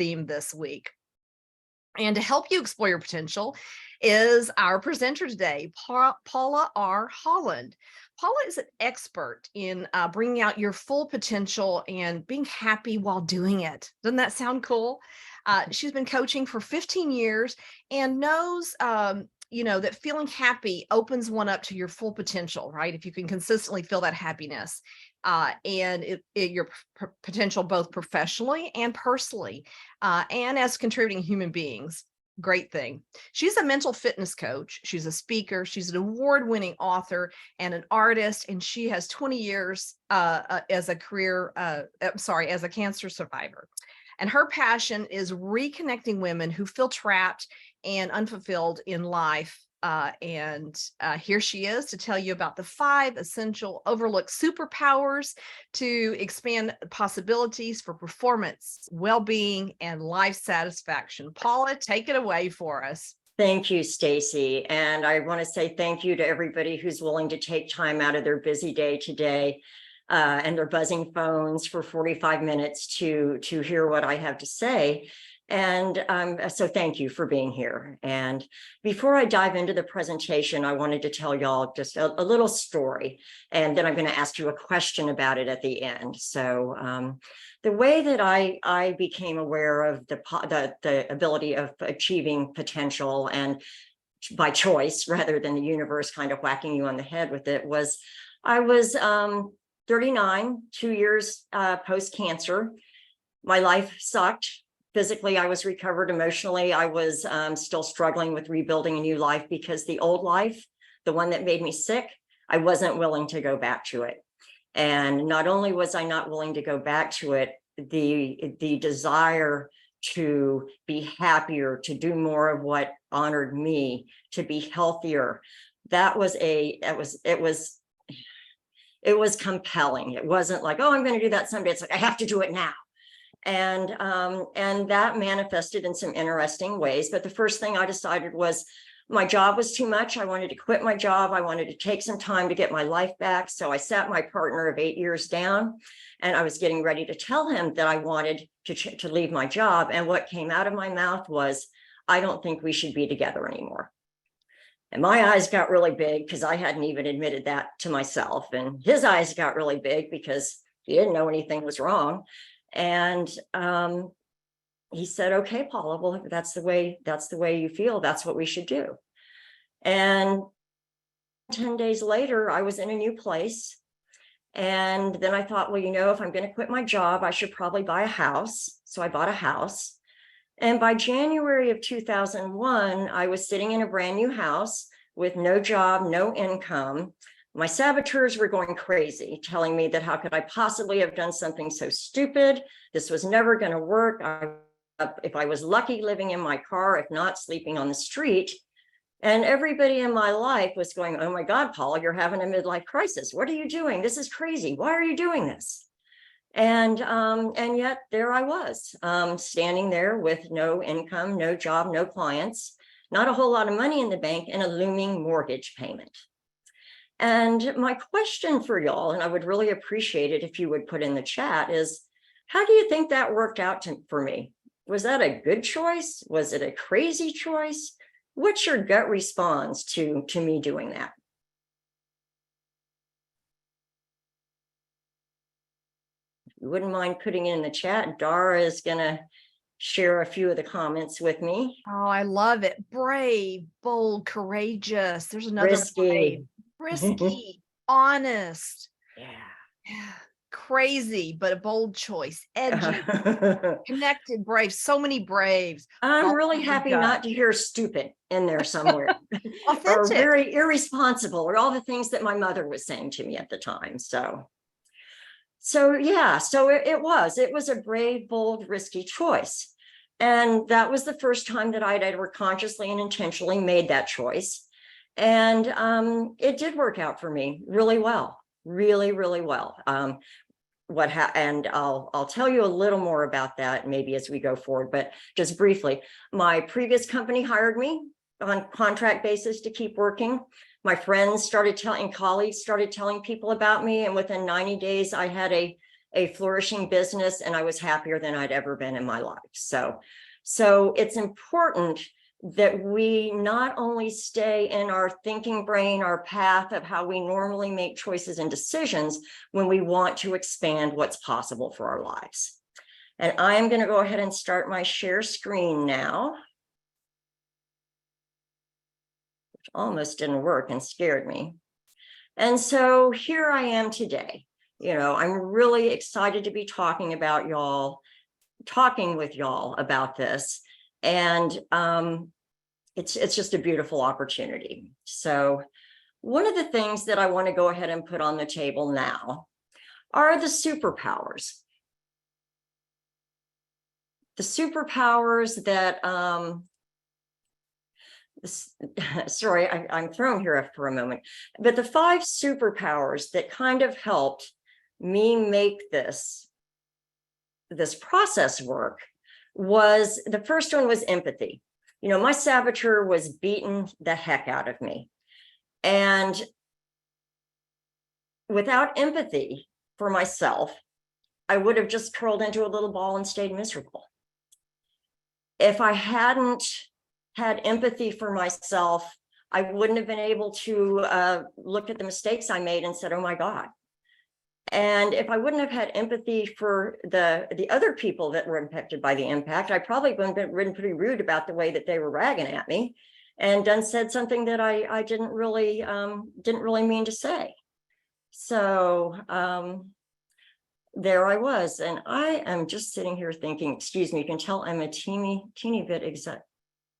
theme this week. And to help you explore your potential is our presenter today, Paula R. Holland. Paula is an expert in bringing out your full potential and being happy while doing it. Doesn't that sound cool? She's been coaching for 15 years and knows, that feeling happy opens one up to your full potential, right? If you can consistently feel that happiness and your potential both professionally and personally, and as contributing human beings. Great thing. She's a mental fitness coach. She's a speaker. She's an award-winning author and an artist, and she has 20 years as a cancer survivor. And her passion is reconnecting women who feel trapped and unfulfilled in life. Here she is to tell you about the 5 essential overlooked superpowers to expand possibilities for performance, well-being, and life satisfaction. Paula, take it away for us. Thank you, Stacy. And I want to say thank you to everybody who's willing to take time out of their busy day today and their buzzing phones for 45 minutes to hear what I have to say. And so thank you for being here. And before I dive into the presentation, I wanted to tell y'all just a little story, and then I'm going to ask you a question about it at the end. So the way that I became aware of the ability of achieving potential, and by choice rather than the universe kind of whacking you on the head with it, was I was 39, 2 years post-cancer. My life sucked. Physically, I was recovered. Emotionally, I was still struggling with rebuilding a new life, because the old life, the one that made me sick, I wasn't willing to go back to it. And not only was I not willing to go back to it, the desire to be happier, to do more of what honored me, to be healthier, it was compelling. It wasn't like, oh, I'm going to do that someday. It's like, I have to do it now. And that manifested in some interesting ways. But the first thing I decided was my job was too much. I wanted to quit my job. I wanted to take some time to get my life back. So I sat my partner of 8 years down, and I was getting ready to tell him that I wanted to leave my job. And what came out of my mouth was, I don't think we should be together anymore. And my eyes got really big, because I hadn't even admitted that to myself. And his eyes got really big because he didn't know anything was wrong. And he said, okay, Paula, well, if that's the way you feel, that's what we should do. And 10 days later, I was in a new place. And then I thought, well, if I'm going to quit my job, I should probably buy a house. So I bought a house. And by January of 2001, I was sitting in a brand new house with no job, no income. My saboteurs were going crazy, telling me that how could I possibly have done something so stupid? This was never going to work. If I was lucky, living in my car, if not, sleeping on the street. And everybody in my life was going, oh my God, Paula, you're having a midlife crisis. What are you doing? This is crazy. Why are you doing this? And yet there I was, standing there with no income, no job, no clients, not a whole lot of money in the bank, and a looming mortgage payment. And my question for y'all, and I would really appreciate it if you would put in the chat, is how do you think that worked out for me? Was that a good choice? Was it a crazy choice? What's your gut response to me doing that? If you wouldn't mind putting it in the chat, Dara is going to share a few of the comments with me. Oh, I love it. Brave, bold, courageous. There's another Risky. Risky, honest. Yeah. Crazy, but a bold choice. Edgy, connected, brave. So many braves. I'm really happy not to hear stupid in there somewhere. Or very irresponsible, or all the things that my mother was saying to me at the time. So yeah, it was a brave, bold, risky choice. And that was the first time that I'd ever consciously and intentionally made that choice. And it did work out for me really well, really, really well. And I'll tell you a little more about that maybe as we go forward, but just briefly, my previous company hired me on contract basis to keep working. My friends started telling, colleagues started telling people about me, and within 90 days, I had a a flourishing business, and I was happier than I'd ever been in my life. So it's important that we not only stay in our thinking brain, our path of how we normally make choices and decisions when we want to expand what's possible for our lives. And I'm going to go ahead and start my share screen now. Which almost didn't work and scared me. And so here I am today. I'm really excited to be talking with y'all about this. And it's just a beautiful opportunity. So one of the things that I want to go ahead and put on the table now are the superpowers. The superpowers that, sorry, I'm thrown here for a moment, but the 5 superpowers that kind of helped me make this process work was, the first one was empathy. My saboteur was beating the heck out of me. And without empathy for myself, I would have just curled into a little ball and stayed miserable. If I hadn't had empathy for myself, I wouldn't have been able to look at the mistakes I made and said, oh my God. And if I wouldn't have had empathy for the other people that were impacted by the impact, I probably would have been pretty rude about the way that they were ragging at me and said something that I didn't really mean to say. So there I was, and I am just sitting here thinking, excuse me, you can tell I'm a teeny bit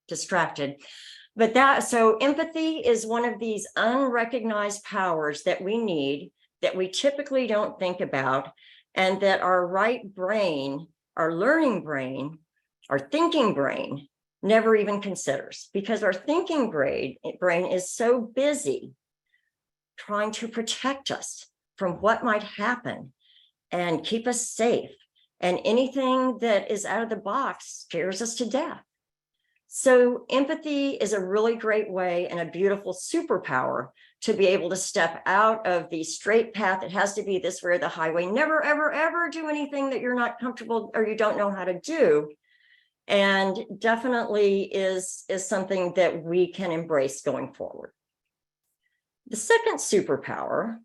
distracted. But so empathy is one of these unrecognized powers that we need, that we typically don't think about, and that our right brain, our learning brain, our thinking brain never even considers, because our thinking brain is so busy trying to protect us from what might happen and keep us safe. And anything that is out of the box scares us to death. So empathy is a really great way and a beautiful superpower to be able to step out of the straight path. It has to be this way or the highway. Never, ever, ever do anything that you're not comfortable or you don't know how to do. And definitely is something that we can embrace going forward. The second superpower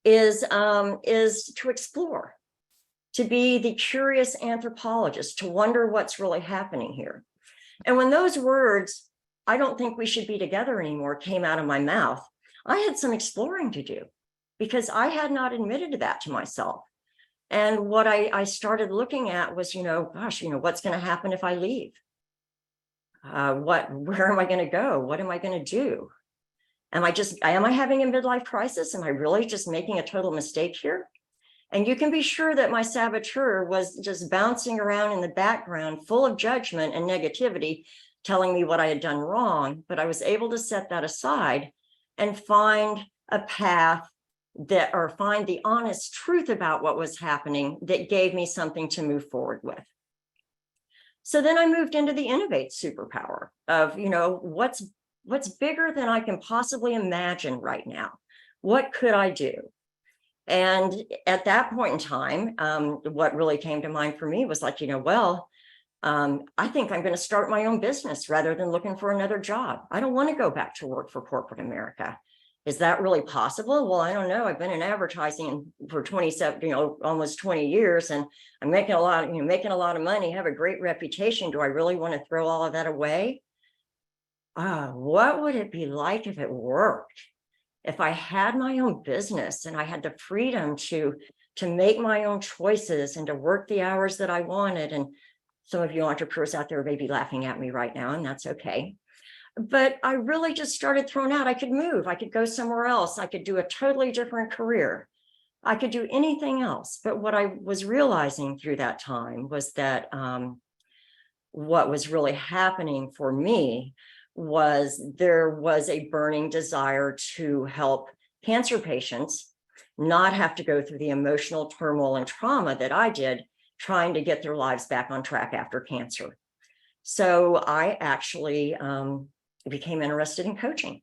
is to explore, to be the curious anthropologist, to wonder what's really happening here. And when those words, I don't think we should be together anymore, came out of my mouth, I had some exploring to do, because I had not admitted that to myself. And what I started looking at was, gosh, what's going to happen if I leave? Where am I going to go? What am I going to do? Am I having a midlife crisis? Am I really just making a total mistake here? And you can be sure that my saboteur was just bouncing around in the background, full of judgment and negativity, telling me what I had done wrong. But I was able to set that aside and find a path find the honest truth about what was happening that gave me something to move forward with. So then I moved into the innovate superpower of, what's bigger than I can possibly imagine right now? What could I do? And at that point in time, what really came to mind for me was like, I think I'm going to start my own business rather than looking for another job. I don't want to go back to work for corporate America. Is that really possible? Well, I don't know. I've been in advertising for 27, almost 20 years, and I'm making a lot of money, have a great reputation. Do I really want to throw all of that away? What would it be like if it worked? If I had my own business and I had the freedom to make my own choices and to work the hours that I wanted. And some of you entrepreneurs out there may be laughing at me right now, and that's okay. But I really just started throwing out. I could move. I could go somewhere else. I could do a totally different career. I could do anything else. But what I was realizing through that time was that what was really happening for me was there was a burning desire to help cancer patients not have to go through the emotional turmoil and trauma that I did trying to get their lives back on track after cancer. So I actually became interested in coaching.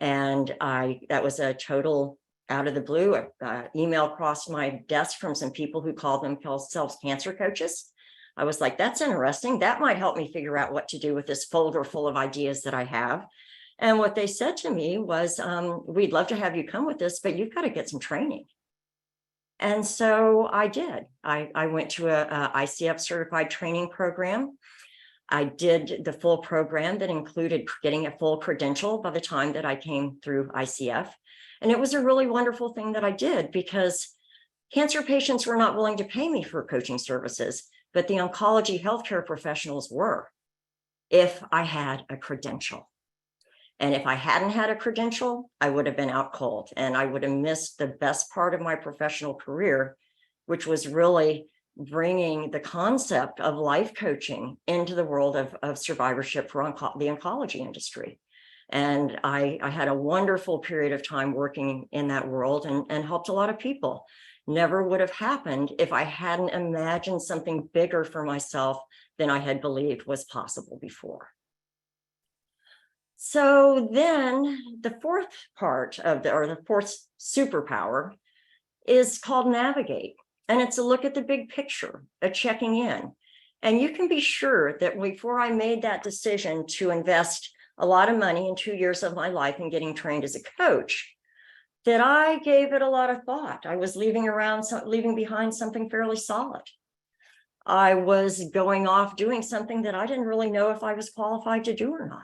And that was a total out of the blue, email crossed my desk from some people who called themselves cancer coaches. I was like, that's interesting. That might help me figure out what to do with this folder full of ideas that I have. And what they said to me was, we'd love to have you come with us, but you've got to get some training. And so I did. I went to a ICF certified training program. I did the full program that included getting a full credential by the time that I came through ICF. And it was a really wonderful thing that I did, because cancer patients were not willing to pay me for coaching services, but the oncology healthcare professionals were, if I had a credential. And if I hadn't had a credential, I would have been out cold, and I would have missed the best part of my professional career, which was really bringing the concept of life coaching into the world of survivorship for the oncology industry. And I had a wonderful period of time working in that world and helped a lot of people. Never would have happened if I hadn't imagined something bigger for myself than I had believed was possible before. So then the fourth part of the fourth superpower is called navigate. And it's a look at the big picture, a checking in. And you can be sure that before I made that decision to invest a lot of money in 2 years of my life in getting trained as a coach, that I gave it a lot of thought. I was leaving behind something fairly solid. I was going off doing something that I didn't really know if I was qualified to do or not.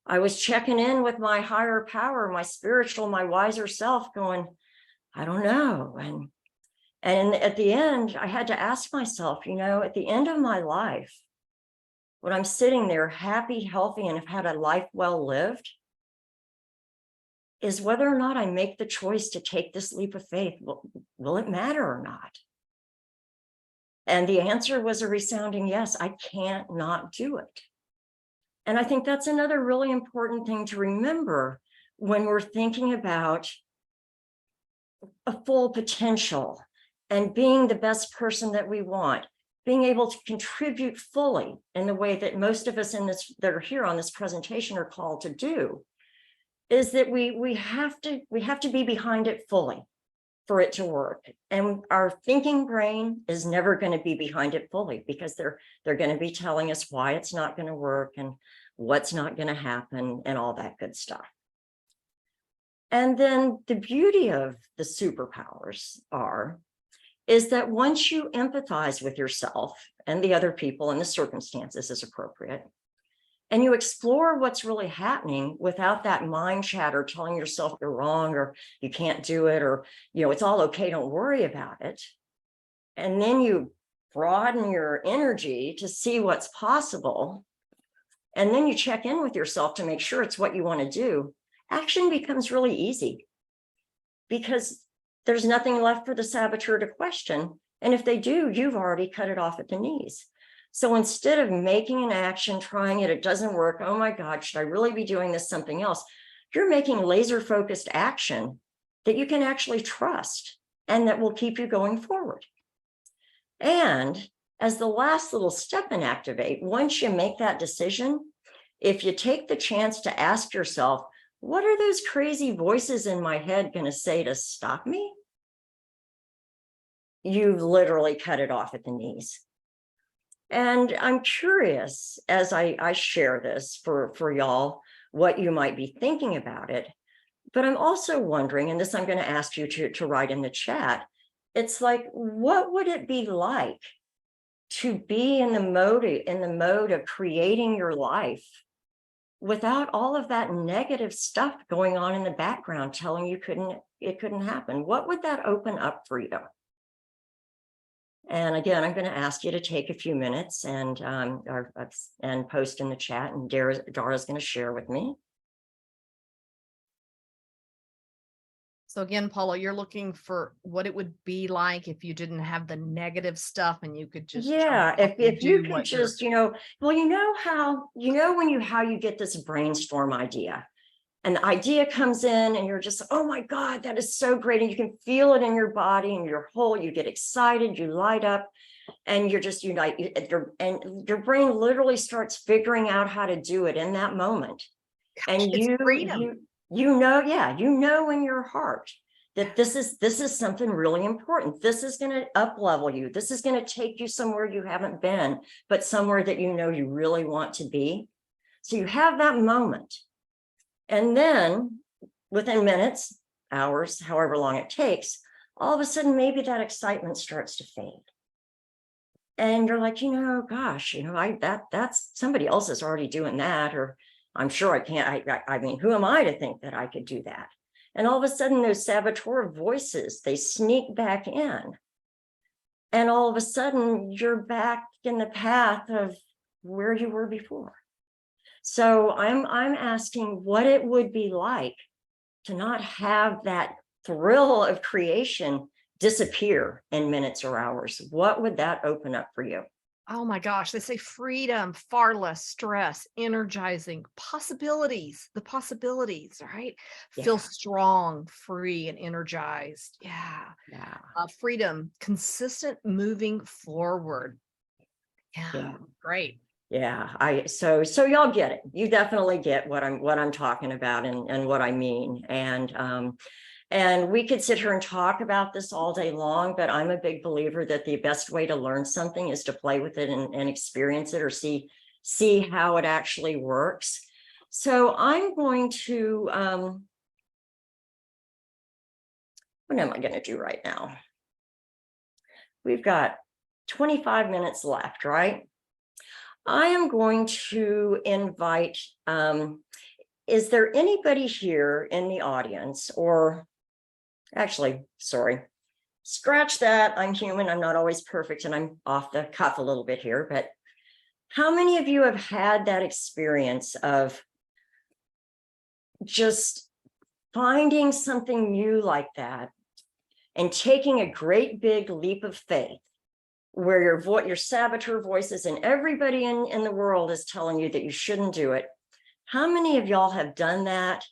I was checking in with my higher power, my spiritual, my wiser self, going, I don't know. And at the end, I had to ask myself, at the end of my life, when I'm sitting there happy, healthy, and have had a life well lived, is whether or not I make the choice to take this leap of faith, will it matter or not? And the answer was a resounding yes. I can't not do it. And I think that's another really important thing to remember when we're thinking about a full potential and being the best person that we want, being able to contribute fully in the way that most of us that are here on this presentation are called to do, is that we have to be behind it fully for it to work. And our thinking brain is never going to be behind it fully, because they're going to be telling us why it's not going to work and what's not going to happen and all that good stuff. And then the beauty of the superpowers is that once you empathize with yourself and the other people and the circumstances as appropriate, and you explore what's really happening without that mind chatter telling yourself you're wrong or you can't do it, or, it's all okay, don't worry about it. And then you broaden your energy to see what's possible. And then you check in with yourself to make sure it's what you want to do. Action becomes really easy, because there's nothing left for the saboteur to question. And if they do, you've already cut it off at the knees. So instead of making an action, trying it doesn't work, oh my God, should I really be doing this, something else? You're making laser focused action that you can actually trust and that will keep you going forward. And as the last little step in Activate, once you make that decision, if you take the chance to ask yourself, what are those crazy voices in my head going to say to stop me? You've literally cut it off at the knees. And I'm curious, as I share this for y'all, what you might be thinking about it. But I'm also wondering, and this I'm going to ask you to write in the chat, it's like, what would it be like to be in the mode of creating your life without all of that negative stuff going on in the background telling you it couldn't happen? What would that open up for you? And again, I'm going to ask you to take a few minutes and post in the chat, and Dara's going to share with me. So again, Paula, you're looking for what it would be like if you didn't have the negative stuff and you could just if you could just, well, how you get this brainstorm idea, and the idea comes in and you're just, oh my God, that is so great. And you can feel it in your body and you get excited, you light up, and you're just and your brain literally starts figuring out how to do it in that moment. Gosh, And it's freedom. you know in your heart that this is something really important. This is going to up level you. This is going to take you somewhere you haven't been, but somewhere that you know you really want to be. So you have that moment. And then within minutes, hours, however long it takes, all of a sudden, maybe that excitement starts to fade. And you're like, gosh, that's somebody else is already doing that, or I'm sure I can't. I mean, who am I to think that I could do that? And all of a sudden, those saboteur voices, they sneak back in. And all of a sudden, you're back in the path of where you were before. So I'm asking what it would be like to not have that thrill of creation disappear in minutes or hours. What would that open up for you? Oh my gosh, they say freedom, far less stress, energizing, possibilities, the possibilities, right? Feel Yeah. strong, free, and energized. Yeah. Yeah. Freedom, consistent moving forward. Yeah. Yeah. Great. Yeah. So y'all get it. You definitely get what I'm talking about and what I mean. And we could sit here and talk about this all day long, but I'm a big believer that the best way to learn something is to play with it and experience it, or see how it actually works. So I'm going to, what am I going to do right now? We've got 25 minutes left, right? I am going to invite, is there anybody here in the audience, or actually, sorry, scratch that. I'm human. I'm not always perfect, and I'm off the cuff a little bit here, but how many of you have had that experience of just finding something new like that and taking a great big leap of faith, where your saboteur voices and everybody in the world is telling you that you shouldn't do it? How many of y'all have done that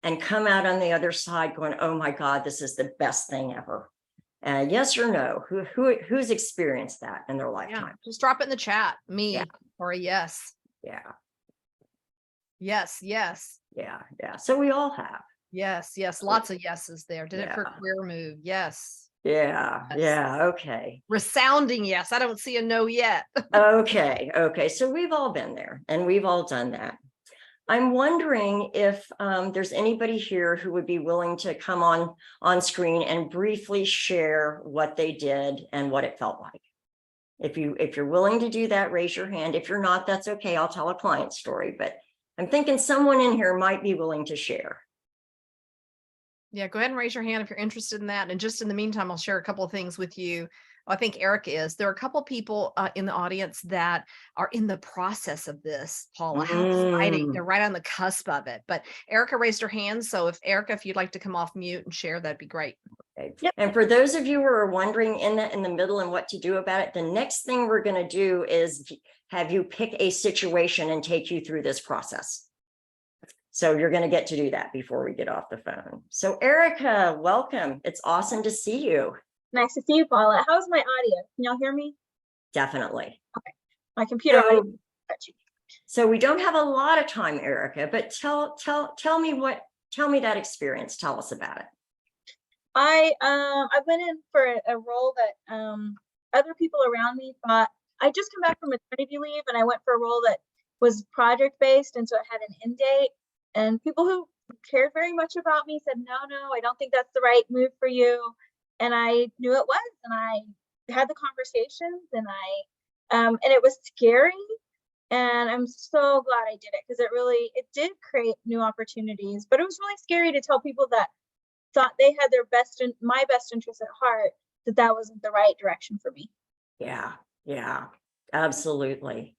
and come out on the other side going, oh my God, this is the best thing ever? Yes or no? Who's experienced that in their Yeah. lifetime? Just drop it in the chat. Me Yeah. or a yes. Yeah. Yes. Yes. Yeah. Yeah. So we all have. Yes. Yes. Lots of yeses there. Did it for a Yeah. career move. Yes. Yeah. Yes. Yeah. Okay. Resounding yes. I don't see a no yet. Okay. Okay. So we've all been there and we've all done that. I'm wondering if there's anybody here who would be willing to come on screen and briefly share what they did and what it felt like. If you're willing to do that, raise your hand. If you're not, that's okay. I'll tell a client story, but I'm thinking someone in here might be willing to share. Yeah, go ahead and raise your hand if you're interested in that. And just in the meantime, I'll share a couple of things with you. I think Erica is. There are a couple of people in the audience that are in the process of this, Paula. How exciting. They're right on the cusp of it. But Erica raised her hand. So if you'd like to come off mute and share, that'd be great. Okay. Yep. And for those of you who are wondering in the middle and what to do about it, the next thing we're going to do is have you pick a situation and take you through this process. So you're going to get to do that before we get off the phone. So Erica, welcome. It's awesome to see you. Nice to see you, Paula. How's my audio? Can y'all hear me? Definitely. Okay. My computer. So we don't have a lot of time, Erica, but tell me that experience. Tell us about it. I went in for a role that other people around me thought. I just come back from maternity leave, and I went for a role that was project based, and so it had an end date. And people who cared very much about me said, no, I don't think that's the right move for you. And I knew it was, and I had the conversations, and and it was scary. And I'm so glad I did it, because it did create new opportunities. But it was really scary to tell people that thought they had my best interest at heart, that wasn't the right direction for me. Yeah, absolutely.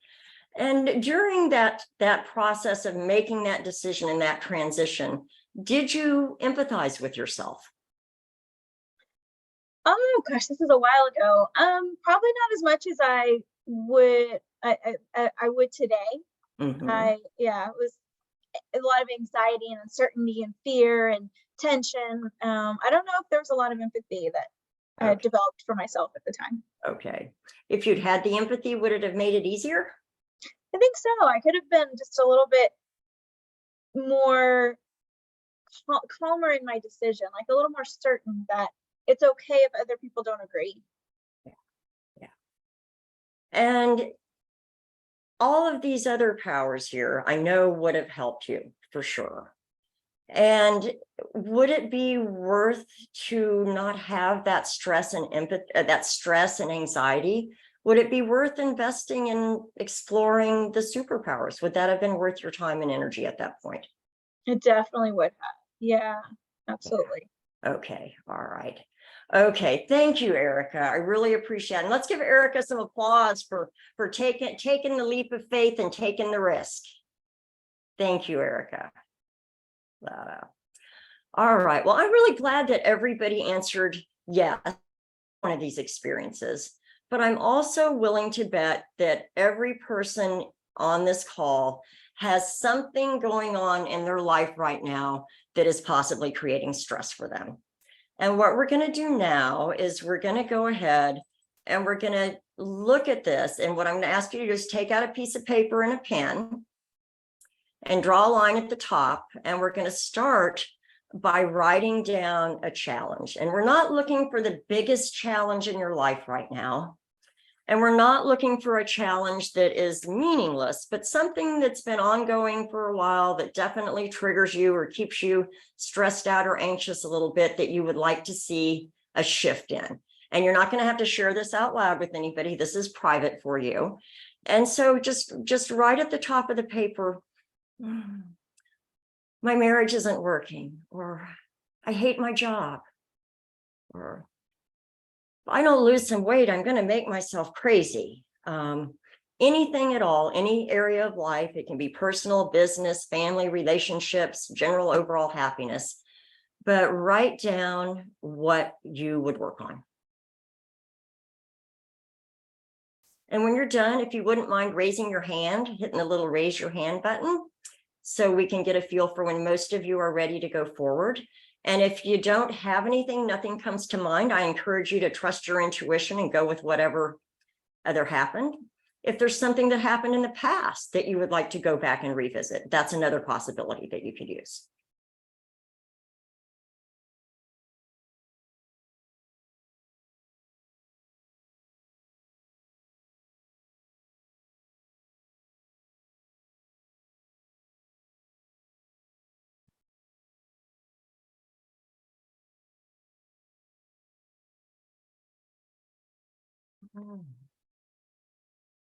And during that process of making that decision and that transition, did you empathize with yourself? Oh gosh, this is a while ago. Probably not as much as I would today. Mm-hmm. It was a lot of anxiety and uncertainty and fear and tension. I don't know if there was a lot of empathy that I had developed for myself at the time. Okay. If you'd had the empathy, would it have made it easier? I think so. I could have been just a little bit more calmer in my decision, like a little more certain that it's okay if other people don't agree. Yeah. And all of these other powers here, I know would have helped you for sure. And would it be worth to not have that stress and empathy, that stress and anxiety? Would it be worth investing in exploring the superpowers? Would that have been worth your time and energy at that point? It definitely would have. Yeah, absolutely. Okay, all right. Okay, thank you, Erica. I really appreciate it. And let's give Erica some applause for taking the leap of faith and taking the risk. Thank you, Erica. All right. Well, I'm really glad that everybody answered yes, one of these experiences. But I'm also willing to bet that every person on this call has something going on in their life right now that is possibly creating stress for them. And what we're going to do now is we're going to go ahead and we're going to look at this. And what I'm going to ask you to do is take out a piece of paper and a pen and draw a line at the top. And we're going to start by writing down a challenge. And we're not looking for the biggest challenge in your life right now. And we're not looking for a challenge that is meaningless, but something that's been ongoing for a while that definitely triggers you or keeps you stressed out or anxious a little bit that you would like to see a shift in. And you're not going to have to share this out loud with anybody. This is private for you. And so just write at the top of the paper, my marriage isn't working, or I hate my job, or if I don't lose some weight, I'm going to make myself crazy. Anything at all, any area of life, it can be personal, business, family, relationships, general overall happiness, but write down what you would work on. And when you're done, if you wouldn't mind raising your hand, hitting the little raise your hand button, so we can get a feel for when most of you are ready to go forward. And if you don't have anything, nothing comes to mind, I encourage you to trust your intuition and go with whatever other happened. If there's something that happened in the past that you would like to go back and revisit, that's another possibility that you could use.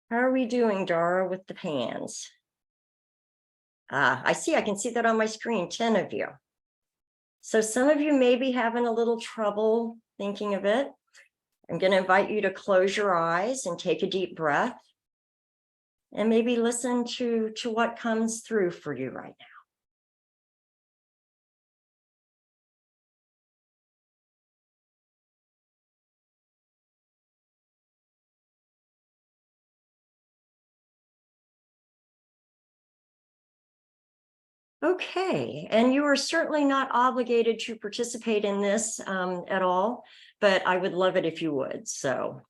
How are we doing, Dara, with the hands? I can see that on my screen, 10 of you. So some of you may be having a little trouble thinking of it. I'm going to invite you to close your eyes and take a deep breath and maybe listen to what comes through for you right now. Okay, and you are certainly not obligated to participate in this at all, but I would love it if you would. So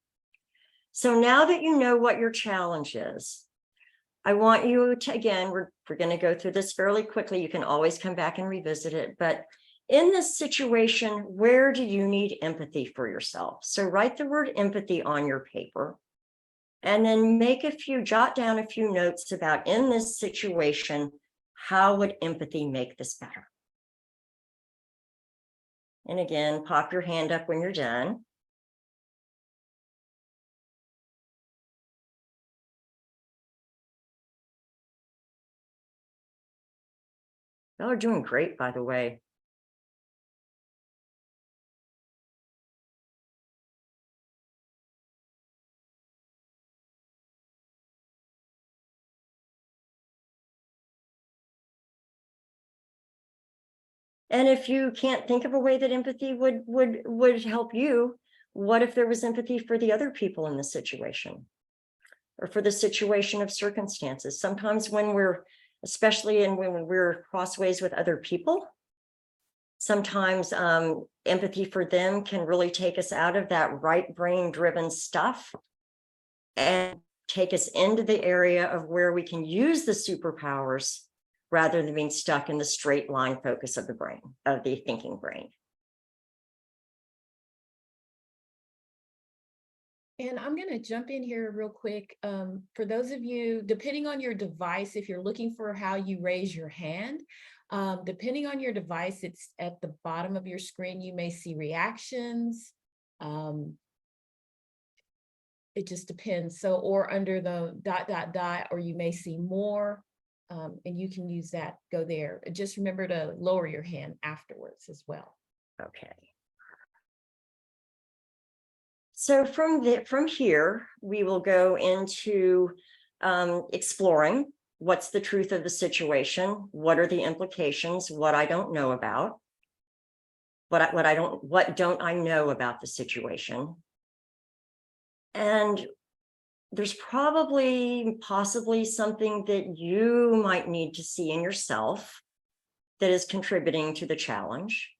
now that you know what your challenge is, I want you to, again, we're going to go through this fairly quickly. You can always come back and revisit it, but in this situation, where do you need empathy for yourself? So write the word empathy on your paper and then jot down a few notes about, in this situation, how would empathy make this better? And again, pop your hand up when you're done. Y'all are doing great, by the way. And if you can't think of a way that empathy would help you, what if there was empathy for the other people in the situation or for the situation of circumstances? Sometimes when especially when we're crossways with other people, sometimes empathy for them can really take us out of that right brain driven stuff and take us into the area of where we can use the superpowers rather than being stuck in the straight line focus of the brain, of the thinking brain. And I'm going to jump in here real quick. For those of you, depending on your device, if you're looking for how you raise your hand, depending on your device, it's at the bottom of your screen. You may see reactions. It just depends. So, or under the ... or you may see more, and you can use that, go there. Just remember to lower your hand afterwards as well. Okay. So from here, we will go into exploring what's the truth of the situation, what are the implications, what I don't know about, what don't I know about the situation. And there's possibly something that you might need to see in yourself that is contributing to the challenge.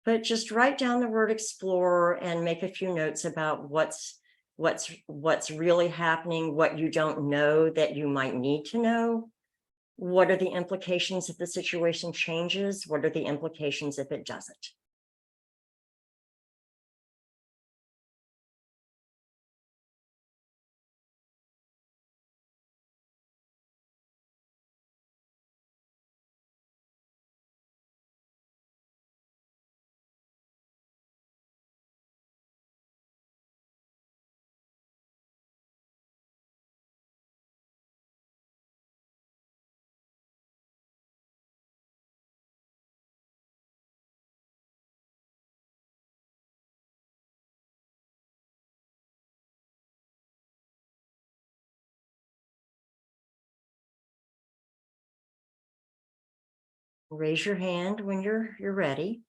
But just write down the word explore and make a few notes about what's really happening, what you don't know that you might need to know. What are the implications if the situation changes? What are the implications if it doesn't? Raise your hand when you're ready.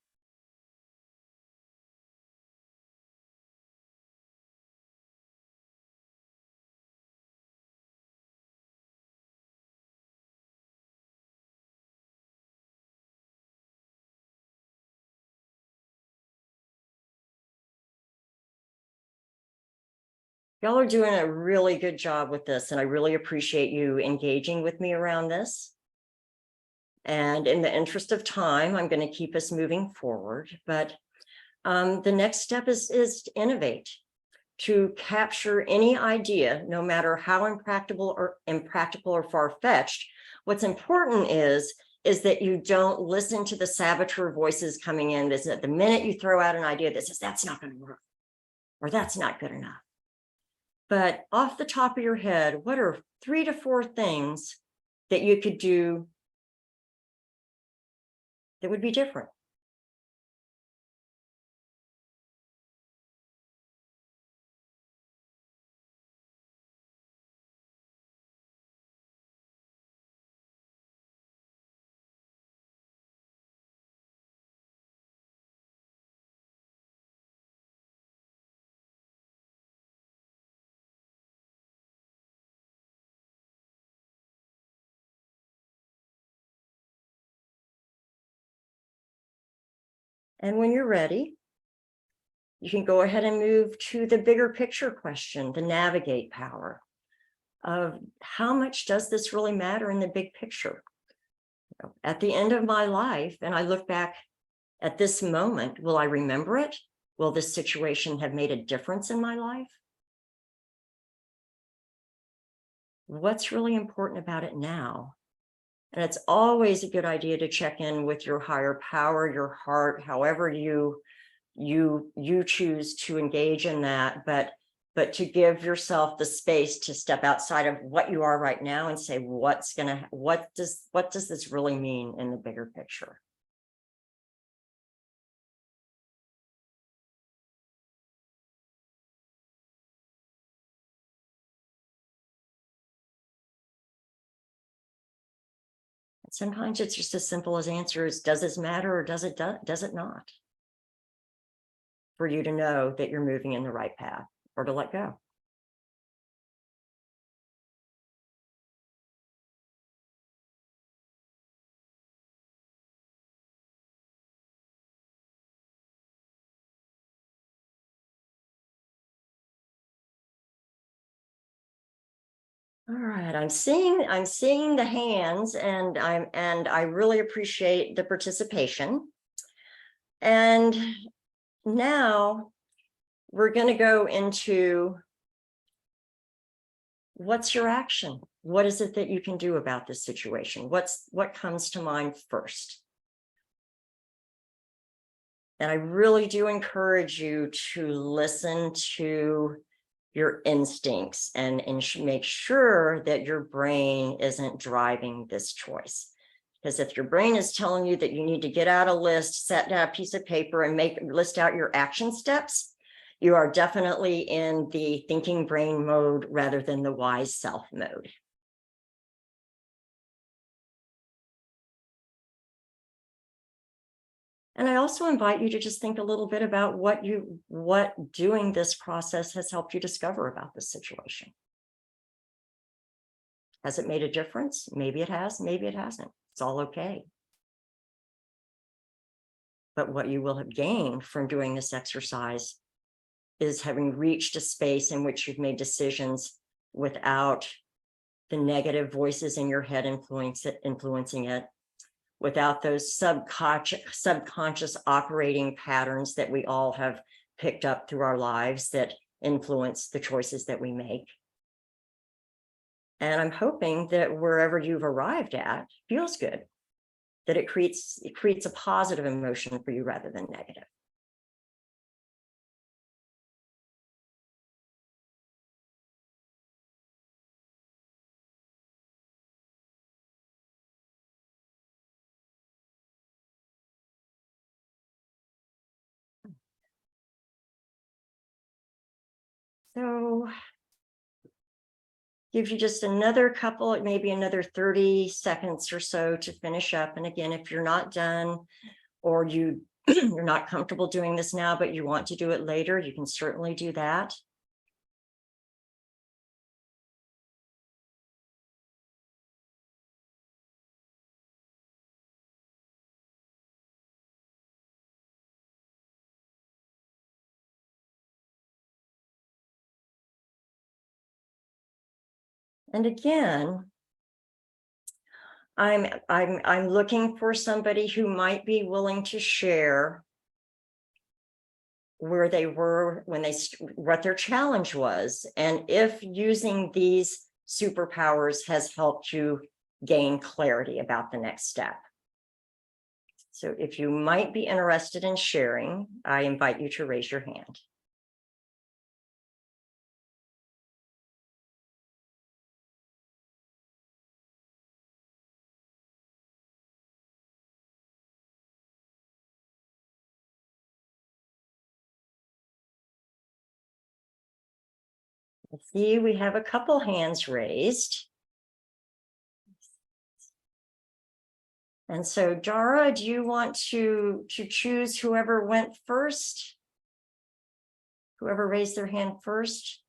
Y'all are doing a really good job with this, and I really appreciate you engaging with me around this. And in the interest of time, I'm going to keep us moving forward. But the next step is to innovate, to capture any idea, no matter how impractical or far-fetched. What's important is that you don't listen to the saboteur voices coming in. Is that the minute you throw out an idea that says that's not going to work or that's not good enough. But off the top of your head, what are 3 to 4 things that you could do that would be different? And when you're ready, you can go ahead and move to the bigger picture question, the navigate power of how much does this really matter in the big picture? At the end of my life, and I look back at this moment, will I remember it? Will this situation have made a difference in my life? What's really important about it now? And it's always a good idea to check in with your higher power, your heart, however you choose to engage in that, but to give yourself the space to step outside of what you are right now and say, what does this really mean in the bigger picture? Sometimes it's just as simple as answers, does this matter or does it not? For you to know that you're moving in the right path or to let go. All right, I'm seeing the hands, and I really appreciate the participation. And now we're going to go into what's your action? What is it that you can do about this situation? What comes to mind first? And I really do encourage you to listen to your instincts and make sure that your brain isn't driving this choice. Because if your brain is telling you that you need to get out a list, set down a piece of paper and list out your action steps, you are definitely in the thinking brain mode rather than the wise self mode. And I also invite you to just think a little bit about what doing this process has helped you discover about this situation. Has it made a difference? Maybe it has, maybe it hasn't. It's all okay. But what you will have gained from doing this exercise is having reached a space in which you've made decisions without the negative voices in your head influencing it, without those subconscious operating patterns that we all have picked up through our lives that influence the choices that we make. And I'm hoping that wherever you've arrived at feels good, that it creates a positive emotion for you rather than negative. So gives you just another couple, maybe another 30 seconds or so to finish up. And again, if you're not done or you're not comfortable doing this now, but you want to do it later, you can certainly do that. And again, I'm looking for somebody who might be willing to share where they were when what their challenge was, and if using these superpowers has helped you gain clarity about the next step. So if you might be interested in sharing, I invite you to raise your hand. Let's see, we have a couple hands raised. And so Dara, do you want to choose whoever went first? Whoever raised their hand first?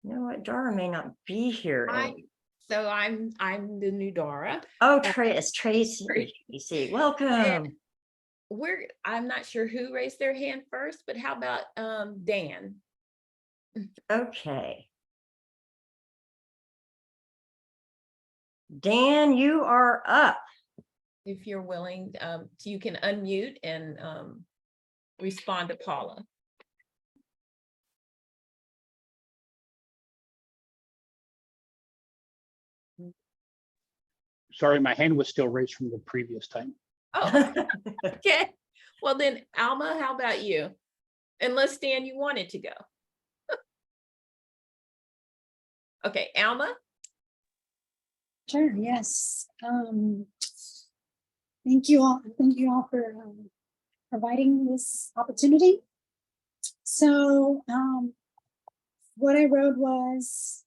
You know what, Dara may not be here. So I'm the new Dara. Oh, it's Tracy. Tracy, welcome. I'm not sure who raised their hand first, but how about Dan? Okay. Dan, you are up. If you're willing, you can unmute and respond to Paula. Sorry, my hand was still raised from the previous time. Oh, okay. Well then, Alma, how about you? Unless, Dan, you wanted to go. Okay, Alma? Sure, yes. Thank you all for providing this opportunity. So what I wrote was,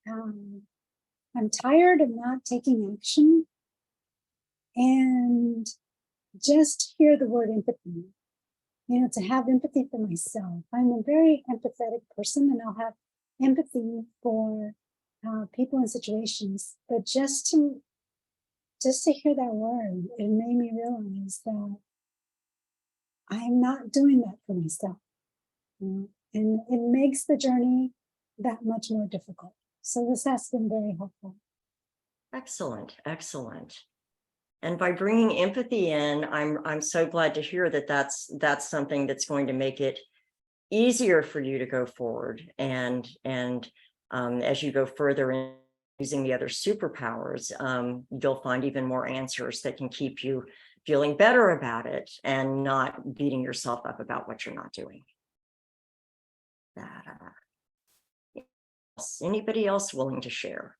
I'm tired of not taking action, and just hear the word empathy. You know, to have empathy for myself. I'm a very empathetic person, and I'll have empathy for people in situations, but just to hear that word, it made me realize that I'm not doing that for myself, you know? And it makes the journey that much more difficult. So this has been very helpful. Excellent, excellent. And by bringing empathy in, I'm so glad to hear that that's something that's going to make it easier for you to go forward. And as you go further in using the other superpowers, you'll find even more answers that can keep you feeling better about it and not beating yourself up about what you're not doing. Anybody else willing to share?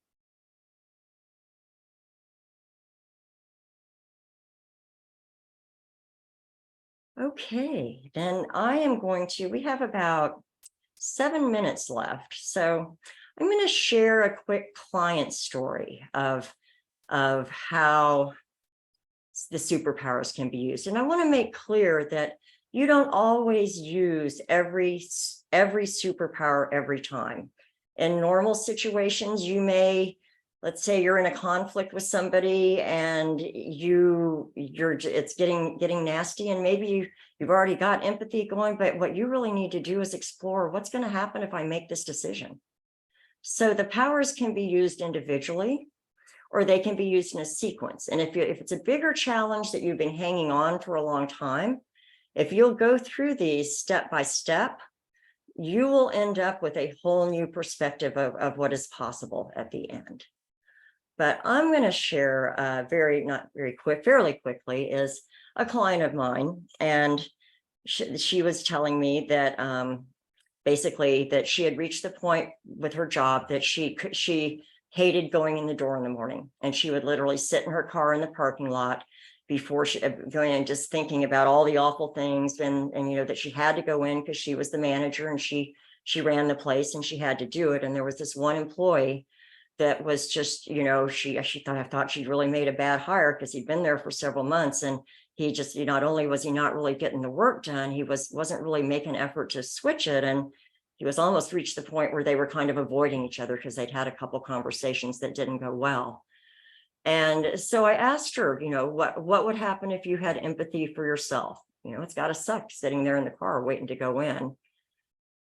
Okay, then I am going to, we have about 7 minutes left. So I'm going to share a quick client story of how the superpowers can be used. And I want to make clear that you don't always use every superpower every time. In normal situations, you may, let's say you're in a conflict with somebody and it's getting nasty, and maybe you've already got empathy going, but what you really need to do is explore what's going to happen if I make this decision. So the powers can be used individually, or they can be used in a sequence. And if it's a bigger challenge that you've been hanging on for a long time, if you'll go through these step by step, you will end up with a whole new perspective of what is possible at the end. But I'm going to share fairly quickly, is a client of mine. And she was telling me that basically that she had reached the point with her job that she hated going in the door in the morning. And she would literally sit in her car in the parking lot before she going and just thinking about all the awful things and that she had to go in because she was the manager and she ran the place and she had to do it. And there was this one employee that was just, I thought she'd really made a bad hire because he'd been there for several months. And he just, not only was he not really getting the work done, he wasn't really making an effort to switch it. And he was almost reached the point where they were kind of avoiding each other because they'd had a couple conversations that didn't go well. And so I asked her, what would happen if you had empathy for yourself? It's got to suck sitting there in the car waiting to go in.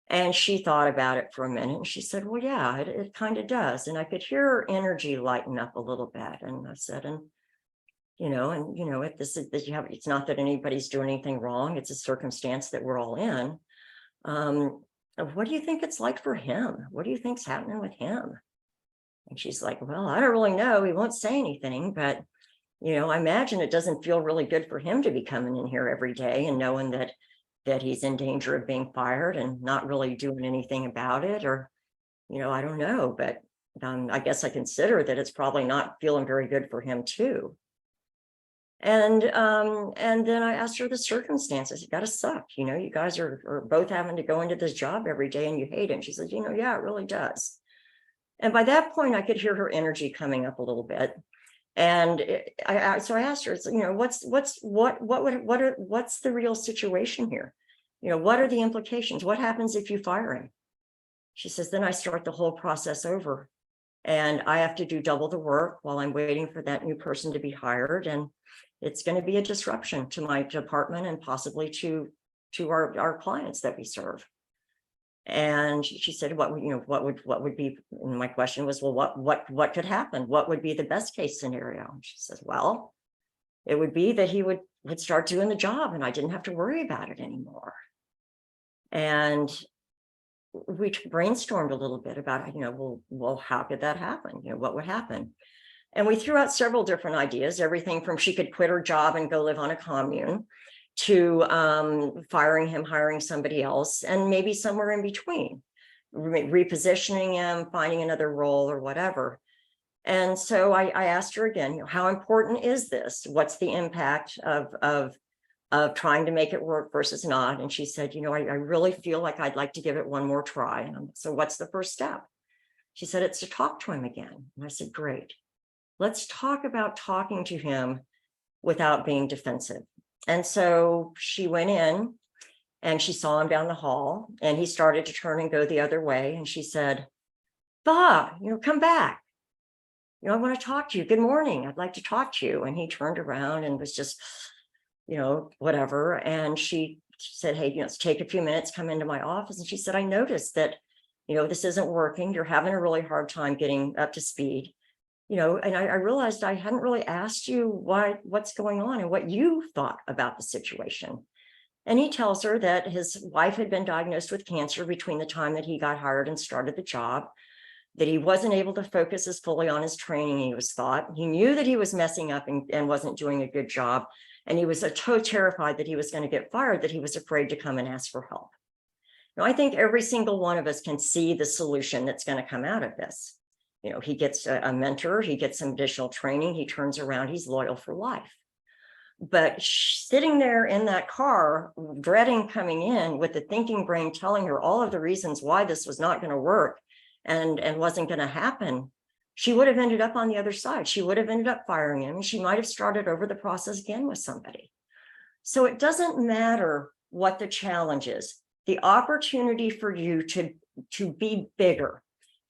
And she thought about it for a minute and she said, well, yeah, it kind of does. And I could hear her energy lighten up a little bit. And I said, it's not that anybody's doing anything wrong. It's a circumstance that we're all in. What do you think it's like for him? What do you think's happening with him? And she's like, well, I don't really know. He won't say anything, but, I imagine it doesn't feel really good for him to be coming in here every day and knowing that he's in danger of being fired and not really doing anything about it. Or, I don't know, but I guess I consider that it's probably not feeling very good for him too. And then I asked her the circumstances. It got to suck. You guys are both having to go into this job every day and you hate it. And she said, yeah, it really does. And by that point, I could hear her energy coming up a little bit. And so I asked her, what's the real situation here? What are the implications? What happens if you fire him? She says, then I start the whole process over. And I have to do double the work while I'm waiting for that new person to be hired. And it's going to be a disruption to my department and possibly to our clients that we serve. And she said, what would be, and my question was, well, what could happen? What would be the best case scenario? And she says, well, it would be that he would start doing the job and I didn't have to worry about it anymore. And we brainstormed a little bit about, well, how could that happen? What would happen? And we threw out several different ideas, everything from she could quit her job and go live on a commune to firing him, hiring somebody else, and maybe somewhere in between, repositioning him, finding another role or whatever. And so I asked her again, how important is this? What's the impact of trying to make it work versus not? And she said, I really feel like I'd like to give it one more try. And so what's the first step? She said, it's to talk to him again. And I said, great. Let's talk about talking to him without being defensive. And so she went in and she saw him down the hall and he started to turn and go the other way. And she said, Bob, come back. I want to talk to you. Good morning. I'd like to talk to you. And he turned around and was just, whatever. And she said, hey, let's take a few minutes, come into my office. And she said, I noticed that this isn't working. You're having a really hard time getting up to speed. And I realized I hadn't really asked you what's going on and what you thought about the situation. And he tells her that his wife had been diagnosed with cancer between the time that he got hired and started the job, that he wasn't able to focus as fully on his training, he was thought. He knew that he was messing up and wasn't doing a good job. And he was so terrified that he was going to get fired that he was afraid to come and ask for help. Now, I think every single one of us can see the solution that's going to come out of this. He gets a mentor, he gets some additional training, he turns around, he's loyal for life. But sitting there in that car, dreading coming in with the thinking brain telling her all of the reasons why this was not going to work and wasn't going to happen, she would have ended up on the other side. She would have ended up firing him. She might have started over the process again with somebody. So it doesn't matter what the challenge is. The opportunity for you to be bigger,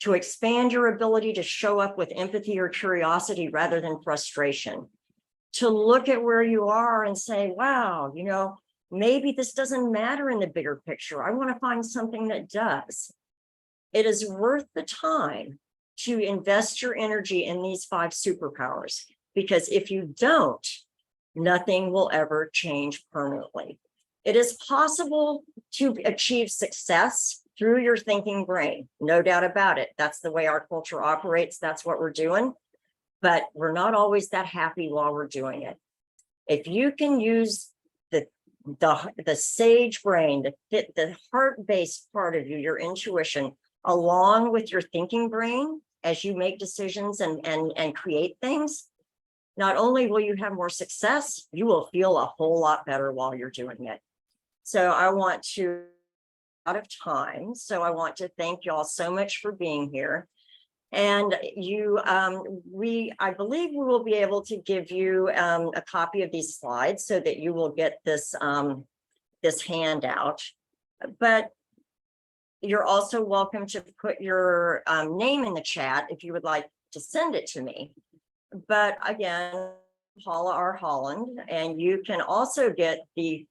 to expand your ability to show up with empathy or curiosity rather than frustration, to look at where you are and say, wow, maybe this doesn't matter in the bigger picture. I want to find something that does. It is worth the time to invest your energy in these 5 superpowers, because if you don't, nothing will ever change permanently. It is possible to achieve success through your thinking brain, no doubt about it. That's the way our culture operates. That's what we're doing. But we're not always that happy while we're doing it. If you can use the sage brain, the heart-based part of you, your intuition, along with your thinking brain as you make decisions and create things, not only will you have more success, you will feel a whole lot better while you're doing it. So I want to out of time. So I want to thank you all so much for being here. And I believe we will be able to give you a copy of these slides so that you will get this handout. But you're also welcome to put your name in the chat if you would like to send it to me. But again, Paula R. Holland, and you can also get the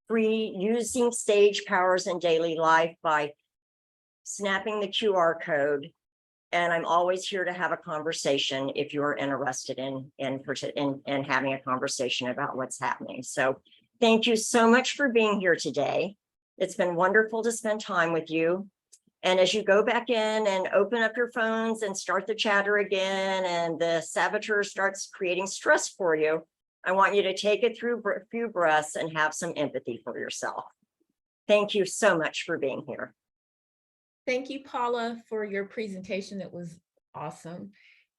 free Using Sage Powers in Daily Life by snapping the QR code. And I'm always here to have a conversation if you're interested in having a conversation about what's happening. So thank you so much for being here today. It's been wonderful to spend time with you. And as you go back in and open up your phones and start the chatter again, and the saboteur starts creating stress for you, I want you to take it through a few breaths and have some empathy for yourself. Thank you so much for being here. Thank you, Paula, for your presentation. That was awesome.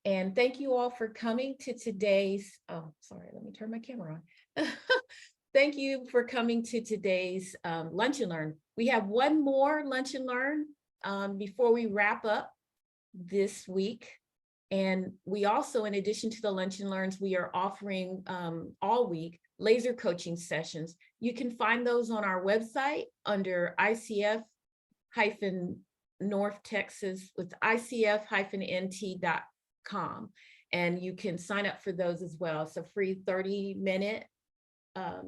And thank you all for coming to today's, sorry, let me turn my camera on. Thank you for coming to today's Lunch and Learn. We have one more Lunch and Learn before we wrap up this week. And we also, in addition to the Lunch and Learns, we are offering all week laser coaching sessions. You can find those on our website under ICF-North Texas with ICF-NT.com. And you can sign up for those as well. It's a free 30-minute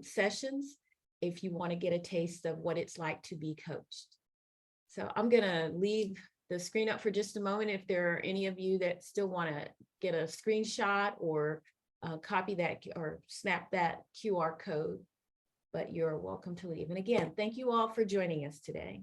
sessions if you want to get a taste of what it's like to be coached. So I'm going to leave the screen up for just a moment. If there are any of you that still want to get a screenshot or copy that or snap that QR code, but you're welcome to leave. And again, thank you all for joining us today.